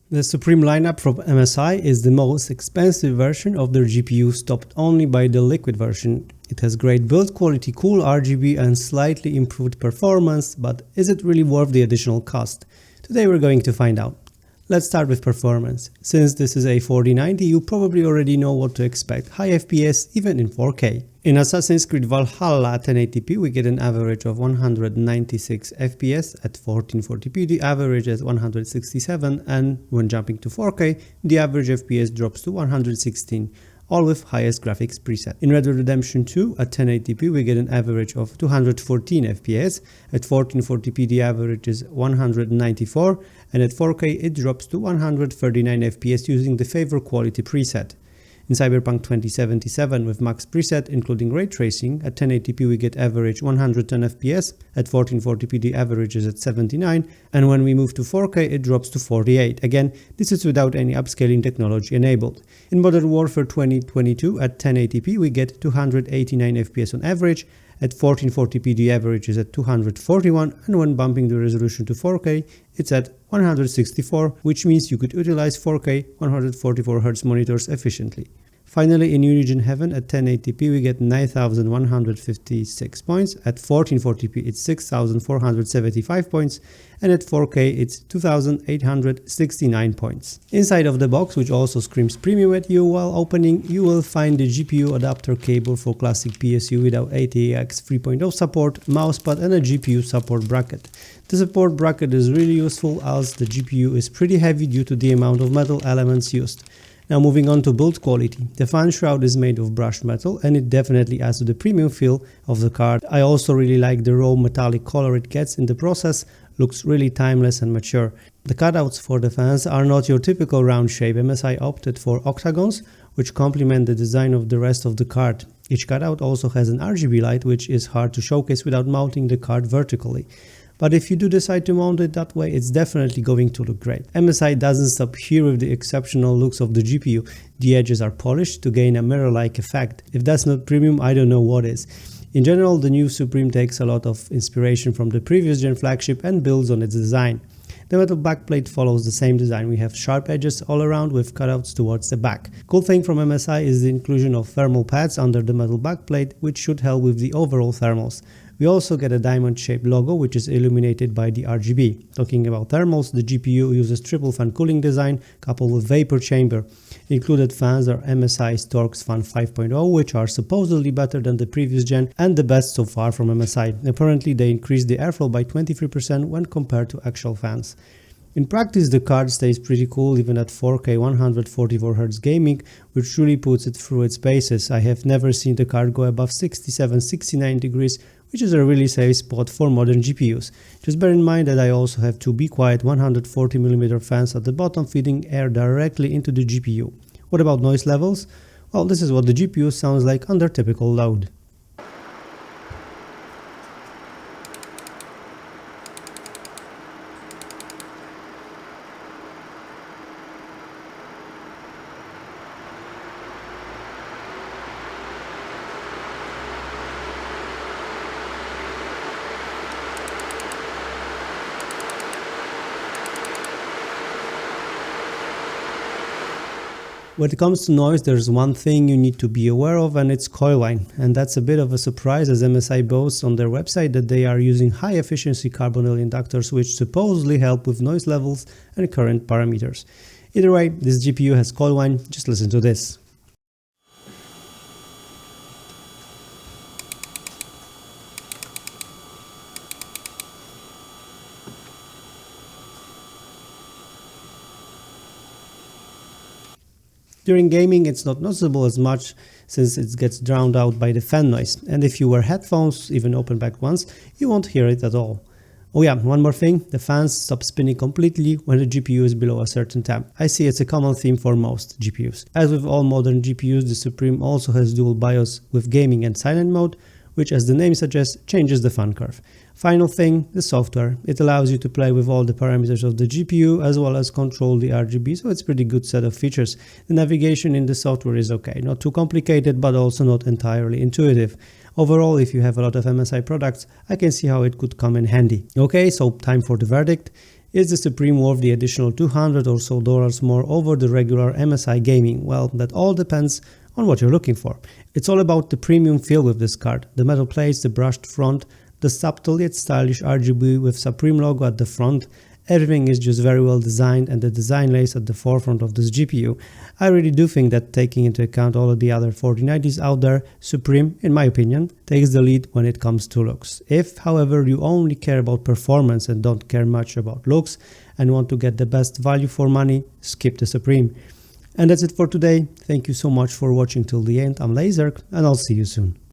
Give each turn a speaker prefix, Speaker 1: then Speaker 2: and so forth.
Speaker 1: The Suprim lineup from MSI is the most expensive version of their GPU, topped only by the liquid version. It has great build quality, cool RGB and slightly improved performance, but is it really worth the additional cost? Today we're going to find out. Let's start with performance. Since this is a 4090, you probably already know what to expect, high FPS even in 4K. In Assassin's Creed Valhalla at 1080p we get an average of 196 FPS, at 1440p the average is 167, and when jumping to 4K the average FPS drops to 116. All with highest graphics preset. In Red Dead Redemption 2 at 1080p we get an average of 214 FPS, at 1440p the average is 194, and at 4K it drops to 139 FPS using the favor quality preset. In Cyberpunk 2077 with max preset including ray tracing, at 1080p we get average 110 FPS, at 1440p the average is at 79, and when we move to 4K it drops to 48. Again, this is without any upscaling technology enabled. In Modern Warfare 2022 at 1080p we get 289 FPS on average, at 1440p the average is at 241, and when bumping the resolution to 4K it's at 164, which means you could utilize 4K 144Hz monitors efficiently. Finally, in Unigine Heaven at 1080p we get 9156 points, at 1440p it's 6475 points, and at 4K it's 2869 points. Inside of the box, which also screams premium at you while opening, you will find the GPU adapter cable for classic PSU without ATX 3.0 support, mousepad and a GPU support bracket. The support bracket is really useful as the GPU is pretty heavy due to the amount of metal elements used. Now moving on to build quality. The fan shroud is made of brushed metal and it definitely adds to the premium feel of the card. I also really like the raw metallic color it gets in the process, looks really timeless and mature. The cutouts for the fans are not your typical round shape. MSI opted for octagons, which complement the design of the rest of the card. Each cutout also has an RGB light, which is hard to showcase without mounting the card vertically. But if you do decide to mount it that way, it's definitely going to look great. MSI doesn't stop here with the exceptional looks of the GPU. The edges are polished to gain a mirror-like effect. If that's not premium, I don't know what is. In general, the new Suprim takes a lot of inspiration from the previous gen flagship and builds on its design. The metal backplate follows the same design. We have sharp edges all around with cutouts towards the back. Cool thing from MSI is the inclusion of thermal pads under the metal backplate, which should help with the overall thermals. We also get a diamond-shaped logo which is illuminated by the RGB. Talking about thermals, the GPU uses triple fan cooling design coupled with vapor chamber. Included fans are MSI's Torx Fan 5.0, which are supposedly better than the previous gen and the best so far from MSI. Apparently they increased the airflow by 23% when compared to actual fans. In practice the card stays pretty cool even at 4K 144Hz gaming, which really puts it through its paces. I have never seen the card go above 67-69 degrees, which is a really safe spot for modern GPUs. Just bear in mind that I also have two Be Quiet 140mm fans at the bottom feeding air directly into the GPU. What about noise levels? Well, this is what the GPU sounds like under typical load. When it comes to noise, there's one thing you need to be aware of, and it's coil whine. And that's a bit of a surprise, as MSI boasts on their website that they are using high efficiency carbonyl inductors which supposedly help with noise levels and current parameters. Either way, this GPU has coil whine. Just listen to this. During gaming it's not noticeable as much since it gets drowned out by the fan noise, and if you wear headphones, even open back ones, you won't hear it at all. Oh yeah, one more thing, the fans stop spinning completely when the GPU is below a certain temp. I see it's a common theme for most GPUs. As with all modern GPUs, the Suprim also has dual BIOS with gaming and silent mode, which, as the name suggests, changes the fan curve. Final thing, the software. It allows you to play with all the parameters of the GPU as well as control the RGB, so it's a pretty good set of features. The navigation in the software is okay, not too complicated but also not entirely intuitive. Overall, if you have a lot of MSI products, I can see how it could come in handy. Okay, so time for the verdict. Is the Suprim worth the additional $200 or so more over the regular MSI gaming? Well, that all depends on what you're looking for. It's all about the premium feel with this card. The metal plates, the brushed front, the subtle yet stylish RGB with Suprim logo at the front. Everything is just very well designed, and the design lays at the forefront of this GPU. I really do think that, taking into account all of the other 4090s out there, Suprim, in my opinion, takes the lead when it comes to looks. If, however, you only care about performance and don't care much about looks and want to get the best value for money, skip the Suprim. And that's it for today. Thank you so much for watching till the end. I'm Laserk, and I'll see you soon.